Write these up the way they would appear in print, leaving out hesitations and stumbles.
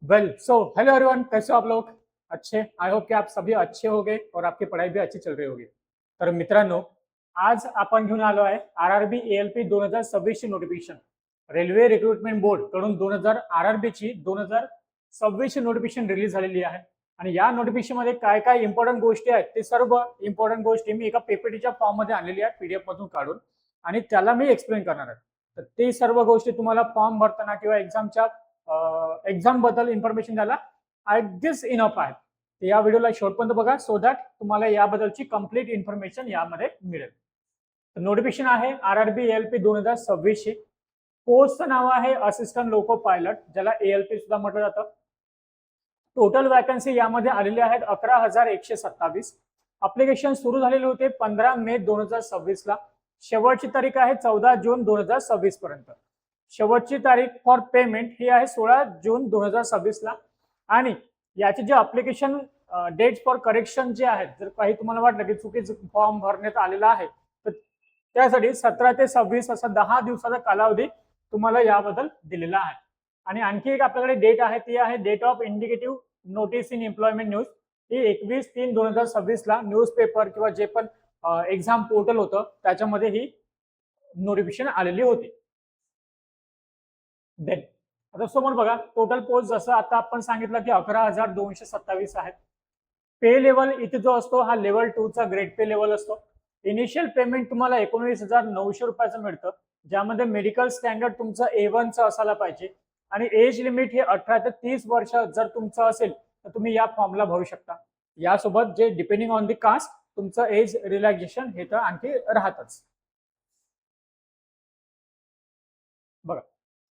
Well so hello everyone, कैसे हो आप लोग? अच्छे। आई होप कि आप सभी अच्छे होंगे और आपकी पढ़ाई भी अच्छी चल रही होगी. तर मित्रांनो, आज आपण घेऊन आलो आहे आरआरबी एएलपी 2026 ची नोटिफिकेशन. रेल्वे रिक्रुटमेंट बोर्ड कडून 2000 आरआरबी ची 2026 ची नोटिफिकेशन रिलीज झालेली आहे. आणि या नोटिफिकेशन मध्ये काय काय इम्पॉर्टंट गोष्टी आहेत ते सर्व इम्पॉर्टंट गोष्टी मी एका पीपीटीच्या फॉर्म मध्ये आणलेली आहे, पीडीएफ मधून काढून, आणि त्याला मी एक्सप्लेन करणार आहे. तर ते सर्व गोष्टी तुम्हाला फॉर्म भरताना किंवा एक्झाम बद्दल इन्फॉर्मेशन द्यायला आय दिस इनफ आहे. या व्हिडिओला शेवटपर्यंत बघा, सो दॅट तुम्हाला याबद्दलची कंप्लीट इन्फॉर्मेशन यामध्ये मिळेल. नोटिफिकेशन आहे आरआरबी एएलपी 2026 ची. पोस्टचं नाव आहे असिस्टंट लोको पायलट, ज्याला एएलपी सुद्धा म्हटलं जातं. टोटल वॅकन्सी यामध्ये आलेले आहेत 11,127. अप्लिकेशन सुरू झालेले होते 15 मे 2026 ला. शेवटची तारीख आहे 14 जून 2026 पर्यंत. शेवटची तारीख फॉर पेमेंट ही आहे 16 जून 2026 ला. आणि याचे जे अप्लिकेशन डेट फॉर करेक्शन जे आहेत, जर काही तुम्हाला वाटलं की चुकीचं फॉर्म भरण्यात आलेला आहे तर त्यासाठी 17 ते 26 असा 10 दिवसाचा कालावधी तुम्हाला याबद्दल दिलेला आहे. आणि आणखी एक आपल्याकडे डेट आहे, ती आहे date of indicative notice in employment news. ही 21/3/2026 ला न्यूजपेपर किंवा जे पण एक्झाम पोर्टल होतं त्याच्यामध्ये ही नोटिफिकेशन आलेली होती. देन आता समोर बघा, टोटल पोस्ट जसं आता आपण सांगितलं की 11,227 आहेत. पे लेवल इथे जो असतो हा लेवल 2 चा ग्रेड पे लेवल असतो. इनिशियल पेमेंट तुम्हाला 19,900 रुपयाचं मिळतं, ज्यामध्ये मेडिकल स्टँडर्ड तुमचं A1 चं असायला पाहिजे. आणि एज लिमिट हे 18 ते 30 वर्ष जर तुमचं असेल तर तुम्ही या फॉर्मला भरू शकता. यासोबत जे डिपेंडिंग ऑन दी कास्ट तुमचं एज रिलॅक्सेशन हे तर आणखी राहतच. बघा,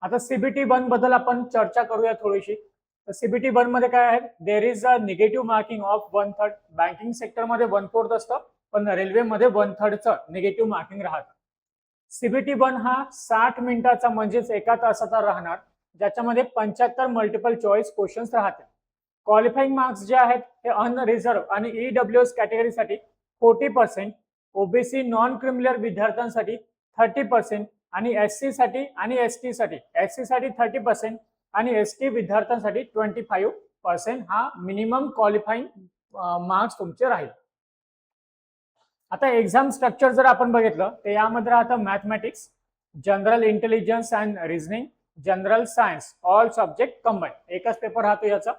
आता सीबीटी 1 बद्दल आपण चर्चा करूया थोडीशी. तर सीबीटी 1 मध्ये काय आहे, there is a negative marking of 1/3. Banking सेक्टरमध्ये 1/4 असतं, पण रेल्वेमध्ये 1/3चं निगेटिव्ह मार्किंग राहतं. सीबीटी 1 हा 60 मिनिटाचा म्हणजेच एका तासाचा राहणार, ज्याच्यामध्ये 75 मल्टिपल चॉईस क्वेश्चन्स राहतील. क्वालिफाईंग मार्क्स जे आहेत हे अनरिझर्व्ह आणि ईडब्ल्यूएस कॅटेगरीसाठी 40%, ओबीसी नॉन क्रिमिनल विद्यार्थ्यांसाठी 30%, आणि एससी साठी आणि एसटी साठी 30% आणि एसटी विद्यार्थ्यांसाठी 25% हा मिनिमम क्वालिफाईंग मार्क्स तुमचे राहील. आता एक्झाम स्ट्रक्चर जर आपण बघितलं तर यामध्ये राहतं mathematics, general intelligence and reasoning, general science, all subject combine. एकच पेपर राहतो याचा.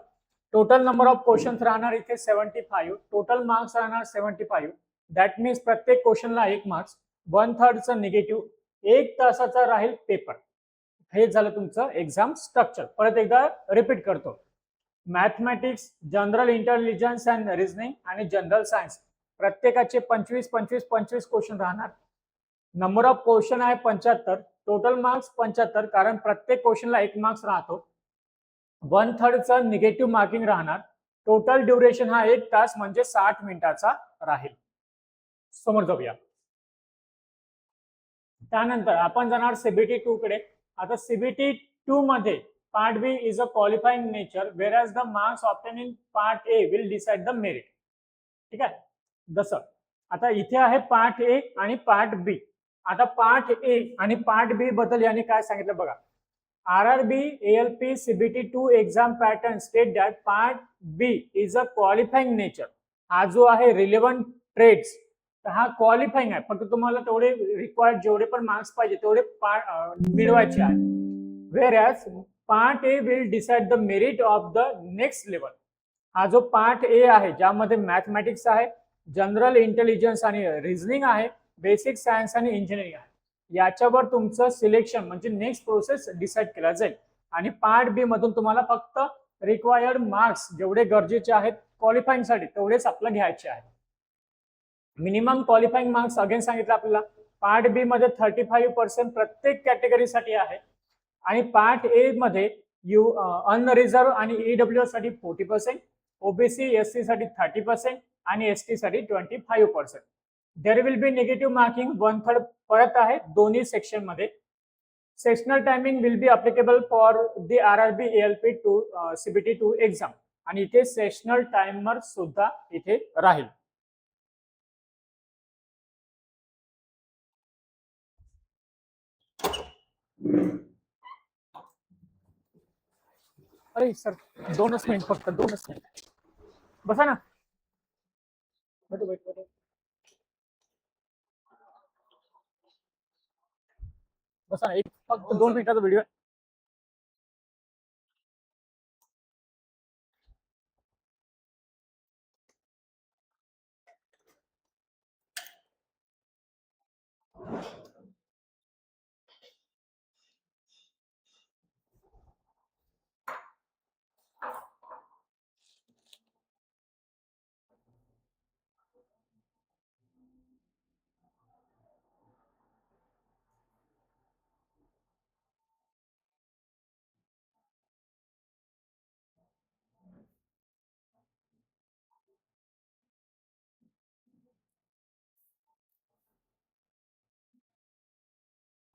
टोटल नंबर ऑफ क्वेश्चन्स राहणार इथे 75. टोटल मार्क्स राहणार 75. दॅट मीन्स प्रत्येक क्वेश्चनला 1 मार्क्स. 1/3चं निगेटिव्ह. 1 तासाचा राहील पेपर. हे झालं तुमचं एक्झाम स्ट्रक्चर. परत एकदा रिपीट करतो. Mathematics, general intelligence and reasoning आणि जनरल सायन्स प्रत्येकाचे 25 क्वेश्चन राहणार. नंबर ऑफ क्वेश्चन आहे 75. टोटल मार्क्स 75, कारण प्रत्येक क्वेश्चनला 1 मार्क्स राहतो. 1/3चं निगेटिव्ह मार्किंग राहणार. टोटल ड्युरेशन हा 1 तास म्हणजे 60 मिनिटाचा राहील. समोर जाऊया. त्यानंतर आपण जाणार सीबीटी 2 कडे. आता सीबीटी 2 मध्ये part B is a qualifying nature, whereas the marks obtain in part A will decide the merit. ठीक आहे. जसं आता इथे आहे पार्ट ए आणि पार्ट बी. आता पार्ट ए आणि पार्ट बी बद्दल यांनी काय सांगितलं बघा. RRB ALP CBT 2 exam pattern state that part B is a qualifying nature. हा जो आहे रिलेव्हंट ट्रेड्स, तर हा क्वालिफाईंग आहे. फक्त तुम्हाला तेवढे रिक्वायर्ड जेवढे पण मार्क्स पाहिजे तेवढे मिळवायचे आहे. Whereas part A will decide the merit of the next level. हा जो पार्ट ए आहे, ज्यामध्ये मॅथमॅटिक्स आहे, जनरल इंटेलिजन्स आणि रिझनिंग आहे, बेसिक सायन्स आणि इंजिनिअरिंग आहे, याच्यावर तुमचं सिलेक्शन म्हणजे नेक्स्ट प्रोसेस डिसाइड केला जाईल. आणि पार्ट बी मधून तुम्हाला फक्त रिक्वायर्ड मार्क्स जेवढे गरजेचे आहेत क्वालिफाईंग साठी तेवढेच आपल्याला घ्यायचे आहेत. मिनिमम क्वालिफाईंग मार्क्स अगेन सांगितलं आपल्याला. पार्ट बी मध्ये 35% प्रत्येक कॅटेगरीसाठी आहे. आणि पार्ट ए मध्ये अनरिझर्व्ह आणि ईडब्ल्यू साठी 40%, ओबीसी एससी साठी 30% आणि एसटी साठी 25%. There will be negative marking 1/3 परत आहे दोन्ही सेक्शन मध्ये. Sectional timing will be applicable for the RRB ALP 2 CBT 2 exam. आणि इथे सेशनल टाइमर सुद्धा इथे राहील. अरे सर 2च मिनिट, फक्त 2च मिनिट बसा ना. बसा ना, एक फक्त 2 मिनिटाचा व्हिडिओ.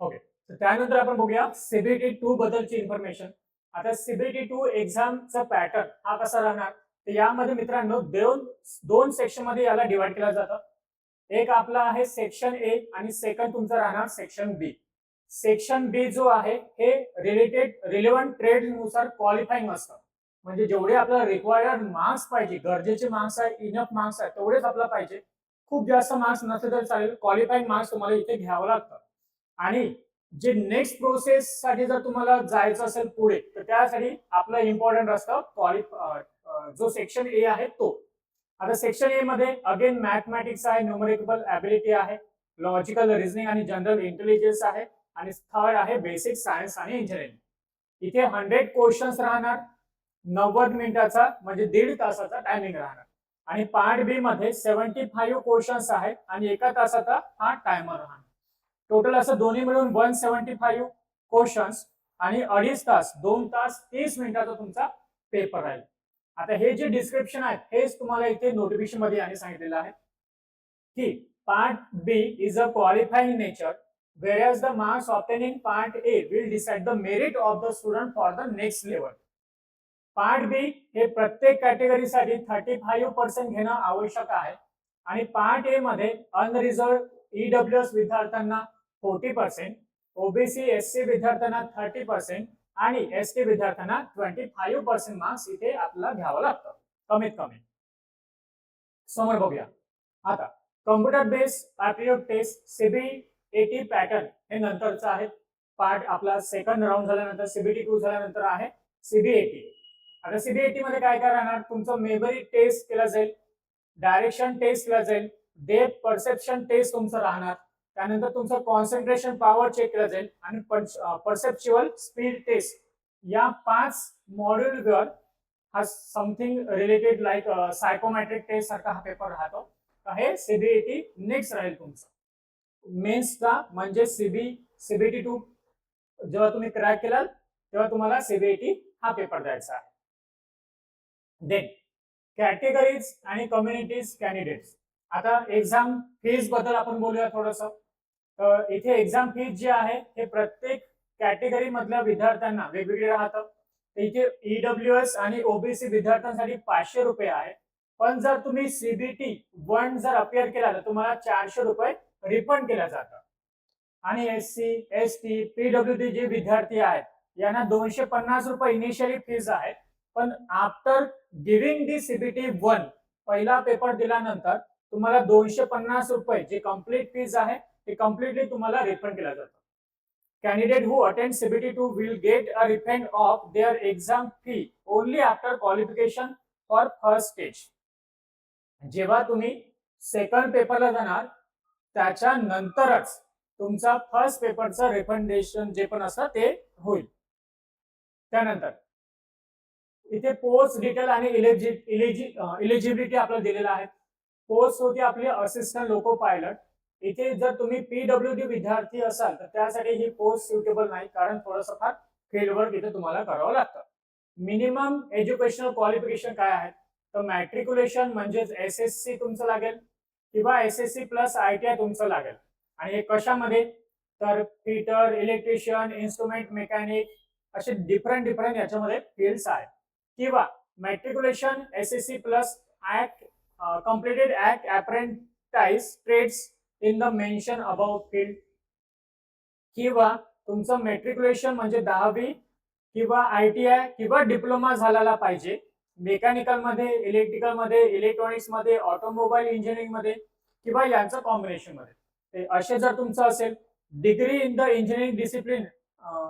ओके, तर त्यानंतर आपण बघूया सीबीटी 2 बद्दलची इन्फॉर्मेशन. आता सीबीटी 2 एक्झामचा पॅटर्न हा कसा राहणार, तर यामध्ये मित्रांनो दोन सेक्शन मध्ये याला डिवाइड केलं जातं. एक आपला आहे सेक्शन ए आणि सेकंड तुमचा राहणार सेक्शन बी. सेक्शन बी जो आहे हे रिलेव्हंट ट्रेड नुसार क्वालिफाईंग असतं. म्हणजे जेवढे आपल्याला रिक्वायर्ड मार्क्स पाहिजे, गरजेचे मार्क्स आहे, इनफ मार्क्स आहे, तेवढेच आपल्याला पाहिजे. खूप जास्त मार्क्स नसले तर चालेल, क्वालिफाईंग मार्क्स तुम्हाला इथे घ्यावं लागतं. आणि जे नेक्स्ट प्रोसेस साठी जर तुम्हाला जायचं असेल पुढे, तर त्यासाठी आपलं इम्पॉर्टंट असतं जो सेक्शन ए आहे तो. आता सेक्शन ए मध्ये अगेन मॅथमॅटिक्स आहे, न्यूमरिकल ऍबिलिटी आहे, लॉजिकल रिझनिंग आणि जनरल इंटेलिजन्स आहे, आणि थर्ड आहे बेसिक सायन्स आणि इंजिनिअरिंग. इथे 100 क्वेश्चन्स राहणार, 90 मिनिटाचा म्हणजे 1.5 तासाचा टायमिंग राहणार. आणि पार्ट बी मध्ये 75 क्वेश्चन्स आहेत आणि 1 तासाचा हा टायमर राहणार. टोटल असं दोन्ही मिळून 175 क्वेश्चन्स आणि 2.5 तास, 2 तास 30 मिनिटाचा तुमचा पेपर राहील. आता हे जे डिस्क्रिप्शन आहे हेच तुम्हाला इथे नोटिफिकेशन मध्ये याने सांगितलेलं आहे की part B is a qualifying nature, whereas the marks obtained in part A will decide the merit of the student for the next level. Part B हे प्रत्येक कॅटेगरीसाठी 35% घेणं आवश्यक आहे. आणि पार्ट ए मध्ये अनरिझर्व ईडब्ल्यूएस विद्यार्थ्यांना 40%, ओबीसी एससी विद्यार्थ्यांना 30% आणि एसटी विद्यार्थ्यांना 25% मार्क्स इथे आपल्याला घ्यावं लागतं कमीत कमी. समोर बघूया. आता computer based aptitude test CBAT pattern हे नंतरचं आहे. पार्ट आपला सेकंड राऊंड झाल्यानंतर सीबीटी 2 झाल्यानंतर आहे सीबीएटी. आता सीबीएटी मध्ये काय काय राहणार, तुमचं मेमरी टेस्ट केला जाईल, डायरेक्शन टेस्ट केला जाईल, डेप्थ परसेप्शन टेस्ट तुमचं राहणार, त्यानंतर तुमचं कॉन्सन्ट्रेशन पॉवर चेक केला जाईल आणि परसेप्च्युअल स्पीड टेस्ट. या 5 मॉड्यूलवर हा समथिंग रिलेटेड लाईक सायकोमॅट्रिक टेस्ट सारखा हा पेपर राहतो. हे सीबीएटी नेक्स्ट राहील तुमचं मेन्सचा, म्हणजे सीबीटी 2 जेव्हा तुम्ही क्रॅक केलाल तेव्हा तुम्हाला सीबीएटी हा पेपर द्यायचा आहे. देन कॅटेगरीज आणि कम्युनिटीज कॅन्डिडेट्स. आता एक्झाम फीज बद्दल आपण बोलूया थोडस. इथे एक्झाम फीज जी आहे हे प्रत्येक कॅटेगरी मधल्या विद्यार्थ्यांना वेगवेगळे राहतं. इथे ईडब्ल्यूएस आणि ओबीसी विद्यार्थ्यांसाठी 500 रुपये आहे. पण जर तुम्ही सीबीटी 1 जर अपियर केला तर तुम्हाला 400 रुपये रिफंड केल्या जातं. आणि एससी एसटी पीडब्ल्यूडी जे विद्यार्थी आहेत यांना 250 रुपये इनिशियली फीज आहे. पण आफ्टर गिव्हिंग दी सीबीटी 1 पहिला पेपर दिल्यानंतर तुम्हाला 250 रुपये जे कम्प्लीट फीज आहे ते कम्प्लिटली तुम्हाला रिफंड केलं जातं. Candidate who attend CBT 2 will get a refund of their exam fee only after qualification for first stage. जेव्हा तुम्ही सेकंड पेपरला जाणार त्याच्यानंतरच तुमचा फर्स्ट पेपरचं रिफंडेशन जे पण असतं ते होईल. त्यानंतर इथे पोस्ट डिटेल आणि इलिजिबिलिटी आपल्याला दिलेला आहे. पोस्ट होती आपली असिस्टंट लोको पायलट. इथे जर तुम्ही पीडब्ल्यूडी विद्यार्थी असाल तर त्यासाठी ही पोस्ट सुटेबल नाही, कारण थोडंसं फार फील्ड वर्क इथे तुम्हाला करावं लागतं. मिनिमम एज्युकेशनल क्वालिफिकेशन काय आहे, तर मॅट्रिक्युलेशन म्हणजेच एसएससी तुमचं लागेल किंवा एसएससी प्लस आयटीआय तुमचं लागेल. आणि हे कशामध्ये, तर फिटर, इलेक्ट्रिशियन, इन्स्ट्रुमेंट मेकॅनिक असे डिफरंट याच्यामध्ये फील्ड्स आहेत. किंवा matriculation SSC plus act completed at apprentice trades in the mention above field. किंवा तुमचं मॅट्रिक्युलेशन म्हणजे 10वी किंवा ITI किंवा डिप्लोमा झालेला पाहिजे मेकॅनिकल मध्ये, इलेक्ट्रिकल मध्ये, इलेक्ट्रॉनिक्स मध्ये, ऑटोमोबाईल इंजिनिअरिंग मध्ये किंवा यांचं कॉम्बिनेशन मध्ये. ते असे जर तुमचं असेल, degree in the engineering discipline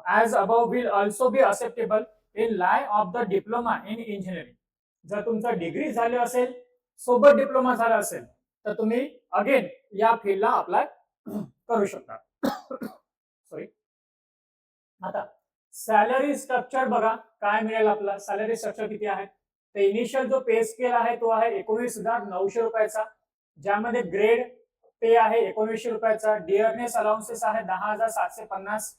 as above will also be acceptable in lieu of the diploma in engineering. जर तुमचं डिग्री झाले असेल सोबत डिप्लोमा झाला असेल तर तुम्ही अगेन या फील्डला अप्लाय करू शकता. सॉरी. आता सॅलरी स्ट्रक्चर बघा काय मिळेल. आपला सॅलरी स्ट्रक्चर किती आहे. तर इनिशियल जो पे स्केल आहे तो आहे 19,900 रुपयाचा, ज्यामध्ये ग्रेड पे आहे 1900 रुपयाचा, डिअरनेस अलाउन्सेस आहे 10,750,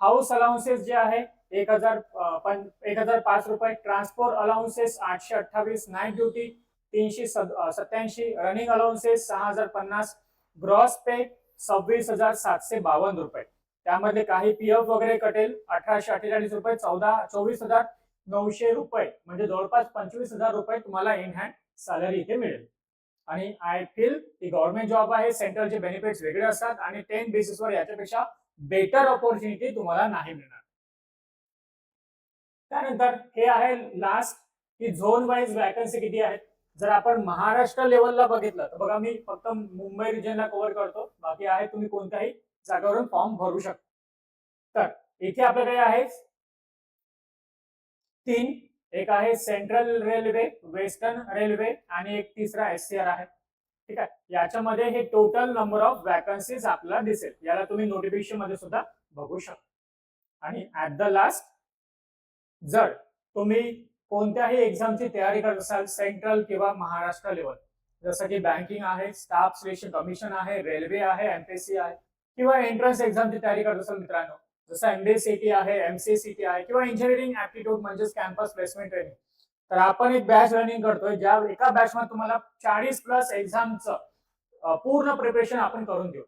हाऊस अलाउन्सेस जे आहे 1,005 रुपये, transport allowances 828, night duty 387, running allowances 6,050, gross pay 26,752 रुपये. त्यामध्ये काही पीएफ वगैरे कटेल 1,848 रुपये, 24,900 रुपये, म्हणजे जवळपास 25,000 रुपये तुम्हाला इन हँड सॅलरी इथे मिळेल. आणि I feel he government job आहे, सेंट्रलचे बेनिफिट्स वेगळे असतात आणि 10 बेसिसवर याच्यापेक्षा बेटर ऑपॉर्च्युनिटी तुम्हाला नाही मिळणार. त्यानंतर हे आहे लास्ट की झोन वाईज वॅकन्सी किती आहेत. जर आपण महाराष्ट्र लेवलला बघितलं तर बघा मी फक्त मुंबई रिजनला कव्हर करतो, बाकी आहे तुम्ही कोणत्याही जागेवरून फॉर्म भरू शकता. तर इथे आपल्याकडे आहे 3, एक आहे सेंट्रल रेल्वे, वेस्टर्न रेल्वे आणि एक तिसरा SCR आहे. ठीक आहे. याच्यामध्ये हे टोटल नंबर ऑफ वॅकन्सीज आपल्याला दिसेल. याला तुम्ही नोटिफिकेशन मध्ये सुद्धा बघू शकता. आणि ऍट द लास्ट जर तुम्ही कोणत्याही एक्झामची तयारी करत असाल सेंट्रल किंवा महाराष्ट्र लेवल, जसं की बँकिंग आहे, स्टाफ सिलेक्शन कमिशन आहे, रेल्वे आहे, MPSC आहे, किंवा एंट्रन्स एक्झामची तयारी करत असाल मित्रांनो, जसं MBA-CT आहे, MCA-CT आहे, किंवा इंजिनिअरिंग ऍप्टिट्यूड म्हणजेच कॅम्पस प्लेसमेंट ट्रेनिंग, तर आपण एक बॅच रनिंग करतोय ज्या एका बॅच मध्ये तुम्हाला 40+ एक्झामचं पूर्ण प्रिपरेशन आपण करून देऊ.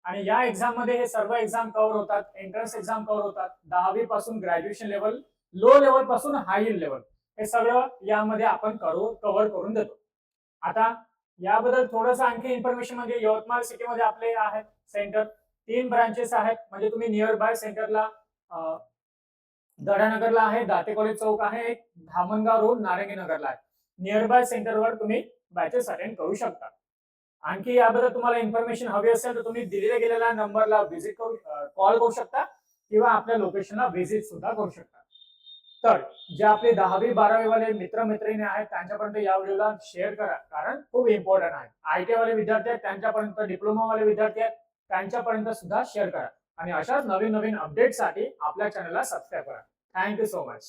आणि या एक्झाम मध्ये हे सर्व एक्झाम कव्हर होतात, एंट्रन्स एक्झाम कव्हर होतात, 10वी पासून ग्रॅज्युएशन लेवल, लो लेवल पासून हाय लेवल, हे सगळं यामध्ये आपण कव्हर करून देतो. आता याबद्दल थोडंसं आणखी इन्फॉर्मेशन म्हणजे यवतमाळ सिटीमध्ये आपले आहेत सेंटर, 3 ब्रांचेस आहेत. म्हणजे तुम्ही नियर बाय सेंटरला दडानगरला आहे, दाते कॉलेज चौक आहे, एक धामणगाव रोड नारंगी नगरला आहे. नियर बाय सेंटरवर तुम्ही बॅचेस अटेंड करू शकता. आणखी याबद्दल तुम्हाला इन्फॉर्मेशन हवी असेल तर तुम्ही दिलेल्या गेलेल्या नंबरला व्हिजिट करू, कॉल करू शकता किंवा आपल्या लोकेशनला व्हिजिट सुद्धा करू शकता. तर जे आपले 10वी 12वी वाले मित्रमैत्रिणी आहेत त्यांच्यापर्यंत या व्हिडिओला शेअर करा, कारण खूप इम्पॉर्टंट आहे. ITI वाले विद्यार्थी आहेत त्यांच्यापर्यंत, डिप्लोमा वाले विद्यार्थी आहेत त्यांच्यापर्यंत सुद्धा शेअर करा. आणि अशाच नवीन नवीन अपडेटसाठी आपल्या चॅनलला सबस्क्राईब करा. Thank you so much.